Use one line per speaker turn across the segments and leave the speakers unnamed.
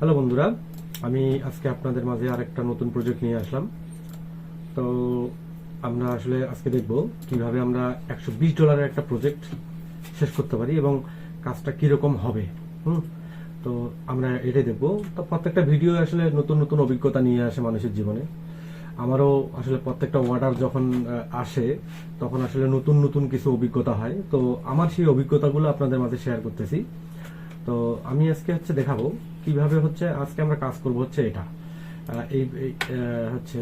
Hello বন্ধুরা, আমি আজকে আপনাদের মাঝে আরেকটা নতুন প্রজেক্ট নিয়ে আসলাম। তো আমরা আসলে আজকে দেখব কিভাবে আমরা $120 একটা প্রজেক্ট শেষ করতে পারি এবং কাজটা কিরকম হবে। তো আমরা এটাই দেখব। তো প্রত্যেকটা ভিডিও আসলে নতুন নতুন অভিজ্ঞতা নিয়ে আসে মানুষের জীবনে। আমারও আসলে প্রত্যেকটা অর্ডার যখন আসে তখন আসলে নতুন নতুন কিছু অভিজ্ঞতা হয়। তো আমার সেই অভিজ্ঞতাগুলো আপনাদের মাঝে শেয়ার করতেছি। তো আমি আজকে দেখাবো কিভাবে আজকে আমরা কাজ করব এটা হচ্ছে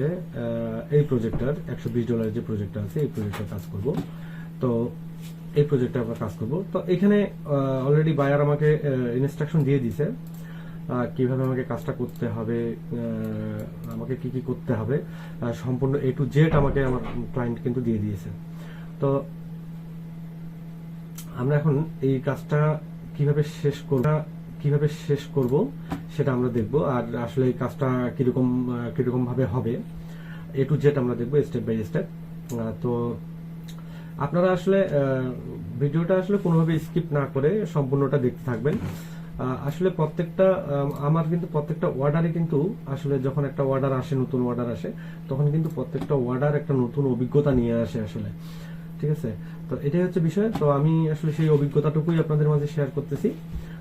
এই প্রজেক্টর $120 যে প্রজেক্টটা আছে এই প্রজেক্টটা কাজ করব। তো এই প্রজেক্টে আমরা কাজ করব। তো এখানে অলরেডি বায়ার আমাকে ইনস্ট্রাকশন দিয়ে দিয়েছে কিভাবে আমাকে কাজটা করতে হবে, আমাকে কি কি করতে হবে, সম্পূর্ণ A to Z আমাকে আমার ক্লায়েন্ট কিন্তু দিয়ে দিয়েছে। তো আমরা এখন এই কাজটা কিভাবে শেষ করব সেটা আমরা দেখব। আর আসলে এই কাজটা কিরকম ভাবে হবে A to Z আমরা দেখব স্টেপ বাই স্টেপ। তো আপনারা আসলে ভিডিওটা আসলে কোনোভাবে স্কিপ না করে সম্পূর্ণটা দেখতে থাকবেন। আসলে আমার কিন্তু প্রত্যেকটা অর্ডারে কিন্তু আসলে যখন একটা অর্ডার আসে, নতুন অর্ডার আসে, তখন কিন্তু প্রত্যেকটা অর্ডার একটা নতুন অভিজ্ঞতা নিয়ে আসে আসলে। ঠিক আছে, তো এটাই হচ্ছে বিষয়। তো আমি আসলে সেই অভিজ্ঞতাটুকুই আপনাদের মাঝে শেয়ার করতেছি।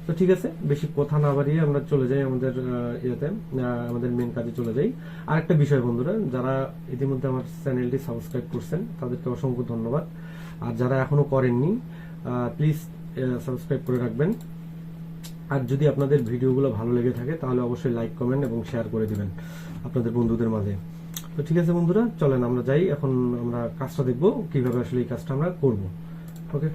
তো ঠিক আছে, বেশি কথা না বাড়িয়ে আমরা চলে যাই আমাদের মেন কাজে চলে যাই। আর একটা বিষয় বন্ধুরা, যারা ইতিমধ্যে আমার চ্যানেলটি সাবস্ক্রাইব করছেন তাদেরকে অসংখ্য ধন্যবাদ। আর যারা এখনো করেননি প্লিজ সাবস্ক্রাইব করে রাখবেন। আর যদি আপনাদের ভিডিওগুলো ভালো লেগে থাকে তাহলে অবশ্যই লাইক, কমেন্ট এবং শেয়ার করে দিবেন আপনাদের বন্ধুদের মাঝে। তো ঠিক আছে বন্ধুরা, চলেন আমরা যাই। এখন আমরা কাজটা দেখব কিভাবে আসলে এই কাজটা আমরা করব। ওকে,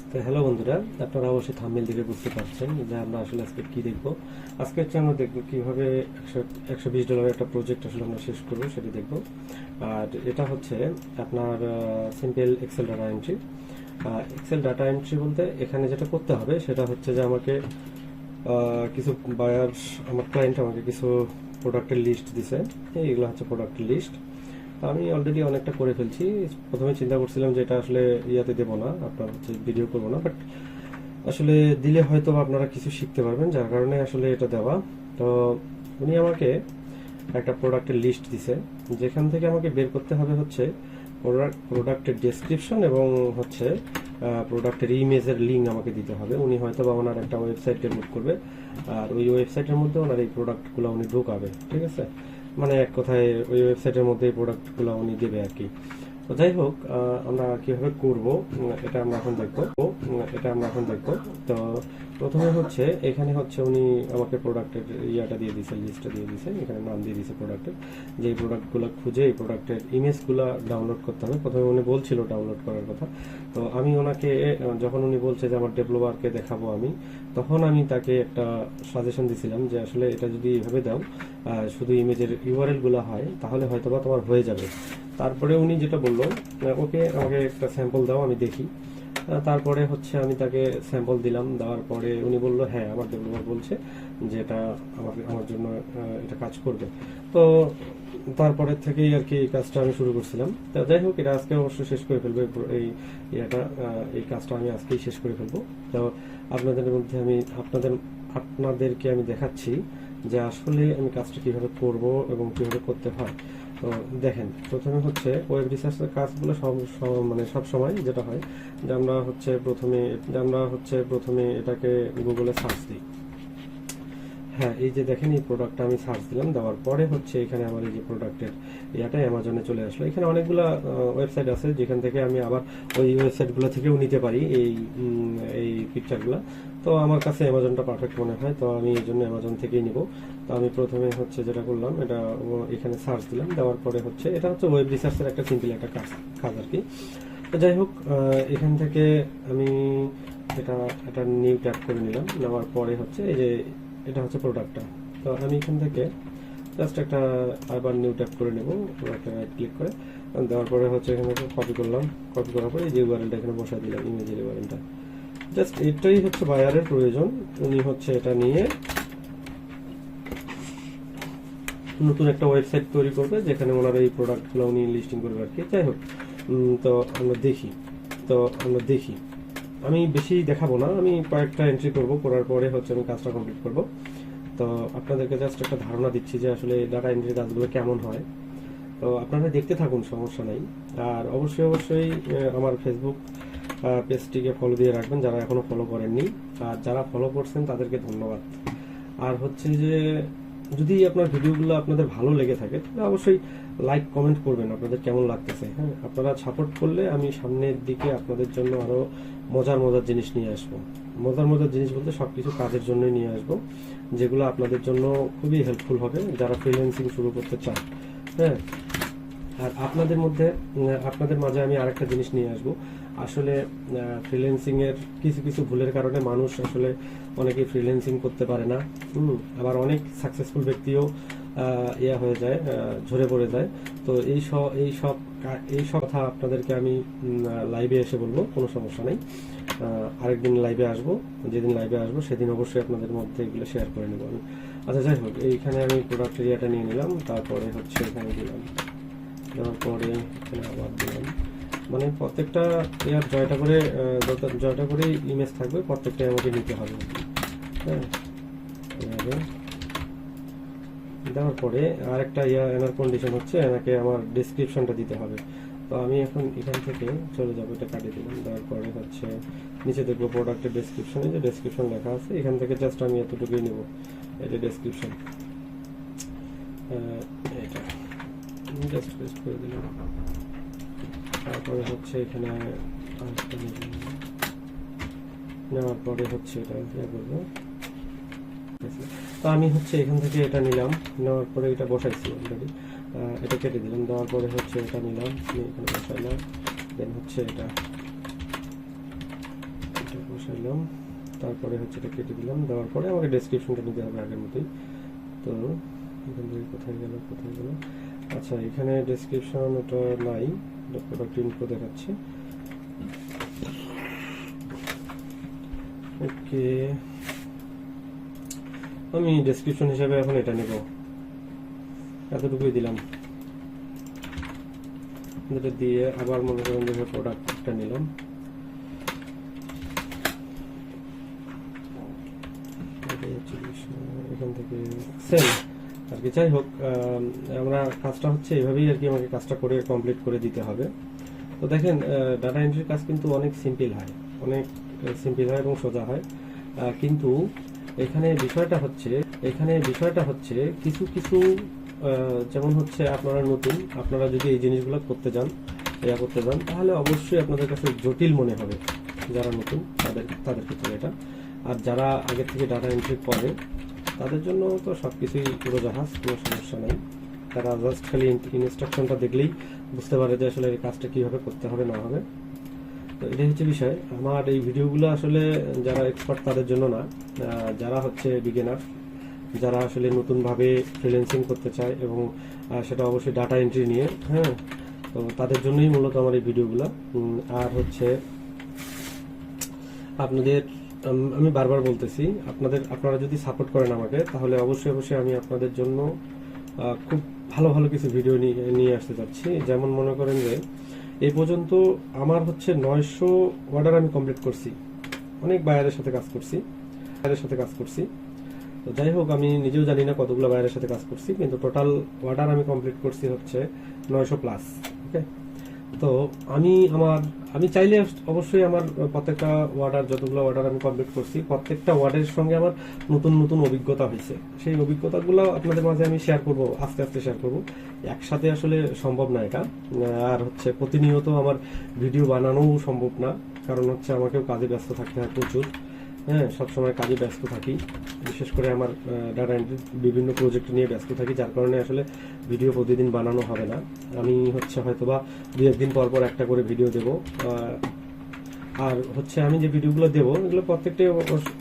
তো হ্যালো বন্ধুরা, আপনারা অবশ্যই থাম্বনেল দেখে বুঝতে পারছেন যে আমরা আসলে আজকে কি দেখব। আজকে আমরা দেখব কিভাবে $120 একটা প্রজেক্ট আসলে আমরা শেষ করব, সেটা দেখব। আর এটা হচ্ছে আপনার simple excel data entry. Excel data entry বলতে এখানে যেটা করতে হবে সেটা হচ্ছে যে আমাকে কিছু আমার ক্লায়েন্ট আমাকে কিছু প্রোডাক্টের লিস্ট দিছে। এইগুলো হচ্ছে প্রোডাক্টের লিস্ট। আমি অলরেডি অনেকটা করে ফেলছি। প্রথমে চিন্তা করছিলাম যে এটা আসলে ইয়াতে দেবো না, আপনার ভিডিও করবো না, বাট আসলে দিলে হয়তো আপনারা কিছু শিখতে পারবেন, যার কারণে আসলে এটা দেওয়া। তো উনি আমাকে একটা প্রোডাক্টের লিস্ট দিছে, যেখান থেকে আমাকে বের করতে হবে প্রোডাক্টের ডেসক্রিপশন এবং প্রোডাক্টের ইমেজের লিঙ্ক আমাকে দিতে হবে। উনি হয়তো বা ওনার একটা ওয়েবসাইট ডেভেলপ করবে, আর ওই ওয়েবসাইটের মধ্যে ওনার এই প্রোডাক্টগুলো উনি ঢোকাবে। ঠিক আছে, মানে এক কথায় ওই ওয়েবসাইটের মধ্যে এই প্রোডাক্টগুলো উনি দেবে আর কি। তো যাই হোক, আমরা কিভাবে করব এটা আমরা এখন দেখবো। তো প্রথমে এখানে উনি আমাকে প্রোডাক্টের ইয়াটা দিয়ে দিয়েছে, লিস্টটা দিয়ে দিয়েছে, এখানে নাম দিয়ে দিয়েছে প্রোডাক্টের। যে এই প্রোডাক্টগুলো খুঁজে এই প্রোডাক্টের ইমেজগুলো ডাউনলোড করতে হবে। প্রথমে উনি বলছিল ডাউনলোড করার কথা। তো আমি ওনাকে যখন উনি বলছে যে আমার ডেভেলপারকে দেখাবো আমি, তখন আমি তাকে একটা সাজেশন দিয়েছিলাম যে আসলে এটা যদি এভাবে দাও, শুধু ইমেজের ইউআরএল গুলো হয়, তাহলে হয়তোবা তোমার হয়ে যাবে। তারপরে উনি যেটা বললো, ওকে আমাকে একটা স্যাম্পল দাও আমি দেখি। তারপরে আমি তাকে স্যাম্পল দিলাম। দেওয়ার পরে উনি বললো হ্যাঁ, আমার ডেভেলপার বলছে যে এটা আমার জন্য এটা কাজ করবে। তো তারপরে থেকেই আর কি এই কাজটা আমি শুরু করছিলাম। তো যাই হোক, এটা আজকে অবশ্যই শেষ করে ফেলবো। এই কাজটা আমি আজকেই শেষ করে ফেলবো। তো আপনাদেরকে আমি দেখাচ্ছি যে আসলে আমি কাজটা কিভাবে করব এবং কিভাবে করতে হয়। তো দেখেন, প্রথমে ওয়েব রিসার্চের কাজগুলো সব সময় যেটা হয় যে আমরা প্রথমে এটাকে গুগলে সার্চ দিই। হ্যাঁ, এই যে দেখেন, এই প্রোডাক্টটা আমি সার্চ দিলাম। দেওয়ার পরে এখানে আমার এই যে প্রোডাক্টের অ্যামাজনে চলে আসলো। এখানে অনেকগুলা ওয়েবসাইট আছে যেখান থেকে আমি আবার ওই ওয়েবসাইটগুলো থেকেও নিতে পারি এই পিকচারগুলো। তো আমার কাছে অ্যামাজনটা পারফেক্ট মনে হয়, তো আমি এই জন্য অ্যামাজন থেকেই নিব। তো আমি প্রথমে যেটা করলাম, এটা এখানে সার্চ দিলাম। দেওয়ার পরে এটা ওয়েব রিসার্চের একটা সিম্পল একটা কাজ আর কি। তো যাই হোক, এখান থেকে আমি এটা নিউ ট্যাব করে নিলাম। নেওয়ার পরে এই যে এটা প্রোডাক্টটা। তো আমি এখান থেকে জাস্ট একটা আবার নিউ ট্যাব করে নেব, একটা রাইট ক্লিক করে। দেওয়ার পরে এখানে কপি করলাম। কপি করার পরে এই যে ইউআরএলটা এখানে বসাই দিলাম, ইমেজের ইউআরএলটা। জাস্ট এটাই বায়ারের প্রয়োজন। উনি এটা নিয়ে নতুন একটা ওয়েবসাইট তৈরি করবে, যেখানে ওনার এই প্রোডাক্টগুলো উনি লিস্টিং করবে আর কি। যাই হোক, তো আমরা দেখি আমি বেশি দেখাবো না, আমি কয়েকটা এন্ট্রি করব, করার পরে হচ্ছে আমি কাজটা কমপ্লিট করব। তো আপনাদেরকে জাস্ট একটা ধারণা দিচ্ছি যে আসলে ডাটা এন্ট্রি কাজগুলো কেমন হয়। তো আপনারা দেখতে থাকুন, সমস্যা নাই। আর অবশ্যই অবশ্যই আমার ফেসবুক পেজটিকে ফলো দিয়ে রাখবেন যারা এখনো ফলো করেননি, আর যারা ফলো করছেন তাদেরকে ধন্যবাদ। আর হচ্ছে যে যদি আপনার ভিডিওগুলো আপনাদের ভালো লেগে থাকে তাহলে অবশ্যই লাইক কমেন্ট করবেন আপনাদের কেমন লাগতেছে। হ্যাঁ, আপনারা সাপোর্ট করলে আমি সামনের দিকে আপনাদের জন্য আরো মজার মজার জিনিস নিয়ে আসবো। মজার মজার জিনিস বলতে সবকিছু কাজের জন্যই নিয়ে আসবো, যেগুলো আপনাদের জন্য খুবই হেল্পফুল হবে যারা ফ্রিল্যান্সিং শুরু করতে চান। হ্যাঁ, আর আপনাদের মাঝে আমি আরেকটা জিনিস নিয়ে আসবো। আসলে ফ্রিল্যান্সিং এর কিছু কিছু ভুলের কারণে মানুষ আসলে অনেকেই ফ্রিল্যান্সিং করতে পারে না। আবার অনেক সাকসেসফুল ব্যক্তিও হয়ে যায়, ঝরে পড়ে যায়। তো এই সব কথা আপনাদেরকে আমি লাইভে এসে বলবো, কোনো সমস্যা নেই। আরেকদিন লাইভে আসবো, যেদিন লাইভে আসবো সেদিন অবশ্যই আপনাদের মধ্যে এগুলো শেয়ার করে নেবো আমি। আচ্ছা, যাই হোক, এইখানে আমি প্রোডাক্ট এরিয়াটা নিয়ে নিলাম, তারপরে হচ্ছে এখানে দিলাম, দেওয়ার পরে এখানে আবার দিলাম। মানে প্রত্যেকটা এয়ার জয়টা করে ইমেজ থাকবে, প্রত্যেকটা আমাকে নিতে হবে। হ্যাঁ, এভাবে দেওয়ার পরে আরেকটা এনার কন্ডিশন হচ্ছে এনাকে আমার ডেসক্রিপশনটা দিতে হবে। তো আমি এখন এখান থেকে চলে যাবো, এটা কাটিয়ে দিলাম। দেওয়ার পরে হচ্ছে নিচে দেখবো প্রোডাক্টের ডেসক্রিপশনে যে ডেসক্রিপশন লেখা আছে, এখান থেকে জাস্ট আমি এতটুকুই নেব, এটা ডেসক্রিপশন, এটা জাস্ট পেস্ট করে দিলাম। তারপরে হচ্ছে এখানে আরেকটা নেওয়ার পরে হচ্ছে এটা করবো। তো আমি হচ্ছে এখান থেকে এটা নিলাম, নেওয়ার পরে এটা বসাইছি অলরেডি, এটা কেটে দিলাম। দেওয়ার পরে হচ্ছে এটা নিলাম, এখানে বসাইলাম। দেন হচ্ছে এটা বসাইলাম, তারপরে হচ্ছে এটা কেটে দিলাম। দেওয়ার পরে আমাকে ডেসক্রিপশনটা নিতে হবে আগের মতোই। তো এখান থেকে কোথায় গেল। আচ্ছা, এখানে ডেসক্রিপশন ওটা নাই, প্রোডাক্ট ইনফো দেখাচ্ছে। ওকে, আমি ডেসক্রিপশন হিসাবে এখন এটা নেব, এতটুকুই দিলাম। এটা দিয়ে আবার মনে করেন যে প্রোডাক্টটা নিলাম, এখান থেকে সেল আর কি। যাই হোক, আমরা কাজটা হচ্ছে এইভাবেই আর কি, আমাকে কাজটা করে কমপ্লিট করে দিতে হবে। তো দেখেন, ডাটা এন্ট্রির কাজ কিন্তু অনেক সিম্পল হয় এবং সোজা হয়। কিন্তু এখানে বিষয়টা হচ্ছে কিছু কিছু যেমন হচ্ছে আপনারা যদি এই জিনিসগুলো করতে যান তাহলে অবশ্যই আপনাদের কাছে জটিল মনে হবে যারা নতুন তাদের ক্ষেত্রে এটা। আর যারা আগে থেকে ডাটা এন্ট্রি করে তাদের জন্য তো সবকিছুই উড়োজাহাজ, কোনো সমস্যা নাই। তারা জাস্ট খালি ইনস্ট্রাকশনটা দেখলেই বুঝতে পারে যে আসলে এই কাজটা কিভাবে করতে হবে না হবে। তো এটাই হচ্ছে বিষয়। আমার এই ভিডিওগুলো আসলে যারা এক্সপার্ট তাদের জন্য না, যারা হচ্ছে বিগিনার, যারা আসলে নতুনভাবে ফ্রিল্যান্সিং করতে চায় এবং সেটা অবশ্যই ডাটা এন্ট্রি নিয়ে। হ্যাঁ, তো তাদের জন্যই মূলত আমার এই ভিডিওগুলো। আর হচ্ছে আমি বারবার বলতেছি, আপনারা যদি সাপোর্ট করেন আমাকে, তাহলে অবশ্যই আমি আপনাদের জন্য খুব ভালো ভালো কিছু ভিডিও নিয়ে আসতে চাচ্ছি। যেমন মনে করেন যে এই পর্যন্ত আমার হচ্ছে 900 অর্ডার আমি কমপ্লিট করছি, অনেক বায়ারের সাথে কাজ করছি। তো যাই হোক, আমি নিজেও জানি না কতগুলো বায়ারের সাথে কাজ করছি, কিন্তু টোটাল অর্ডার আমি কমপ্লিট করছি হচ্ছে 900+। ওকে, তো আমি চাইলে অবশ্যই আমার প্রত্যেকটা যতগুলো অর্ডার আমি কমপ্লিট করছি, প্রত্যেকটা ওয়ার্ডের সঙ্গে আমার নতুন নতুন অভিজ্ঞতা হয়েছে। সেই অভিজ্ঞতাগুলো আপনাদের মাঝে আমি শেয়ার করব, আস্তে আস্তে শেয়ার করব। একসাথে আসলে সম্ভব না এটা। আর হচ্ছে প্রতিনিয়ত আমার ভিডিও বানানোও সম্ভব না, কারণ হচ্ছে আমাকেও কাজে ব্যস্ত থাকতে হয় প্রচুর। হ্যাঁ, সবসময় কাজে ব্যস্ত থাকি, বিশেষ করে আমার ডাটা এন্ট্রির বিভিন্ন প্রজেক্ট নিয়ে ব্যস্ত থাকি, যার কারণে আসলে ভিডিও প্রতিদিন বানানো হবে না। আমি হচ্ছে হয়তোবা 2-1 দিন পর একটা করে ভিডিও দেব। আর হচ্ছে আমি যে ভিডিওগুলো দেবো এগুলো প্রত্যেকটাই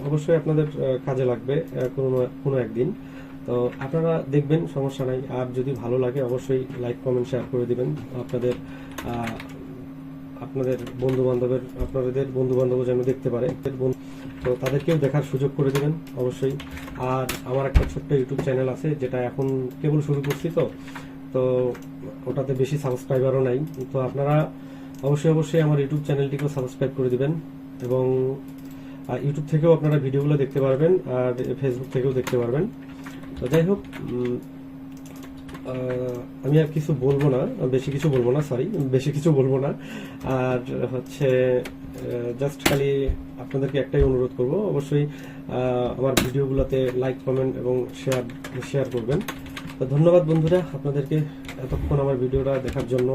অবশ্যই আপনাদের কাজে লাগবে কোনো একদিন। তো আপনারা দেখবেন, সমস্যা নাই। আর যদি ভালো লাগে অবশ্যই লাইক কমেন্ট শেয়ার করে দিবেন। আপনাদের বন্ধু বান্ধব যেন দেখতে পারে, তো তাদেরকেও দেখার সুযোগ করে দিবেন অবশ্যই। আর আমার একটা ছোট্ট ইউটিউব চ্যানেল আছে, যেটা এখন কেবল শুরু করছি, তো ওটাতে বেশি সাবস্ক্রাইবারও নাই। তো আপনারা অবশ্যই আমার ইউটিউব চ্যানেলটিকেও সাবস্ক্রাইব করে দিবেন। এবং ইউটিউব থেকেও আপনারা ভিডিওগুলো দেখতে পারবেন, আর ফেসবুক থেকেও দেখতে পারবেন। তো যাই হোক, আমি আর কিছু বলবো না, বেশি কিছু বলবো না। আর হচ্ছে জাস্ট খালি আপনাদেরকে একটাই অনুরোধ করব, অবশ্যই আমার ভিডিওগুলোতে লাইক, কমেন্ট এবং শেয়ার করবেন। তো ধন্যবাদ বন্ধুরা আপনাদেরকে এতক্ষণ আমার ভিডিওটা দেখার জন্য।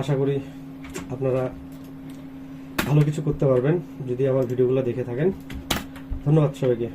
আশা করি আপনারা ভালো কিছু করতে পারবেন যদি আমার ভিডিওগুলো দেখে থাকেন। ধন্যবাদ সবাইকে।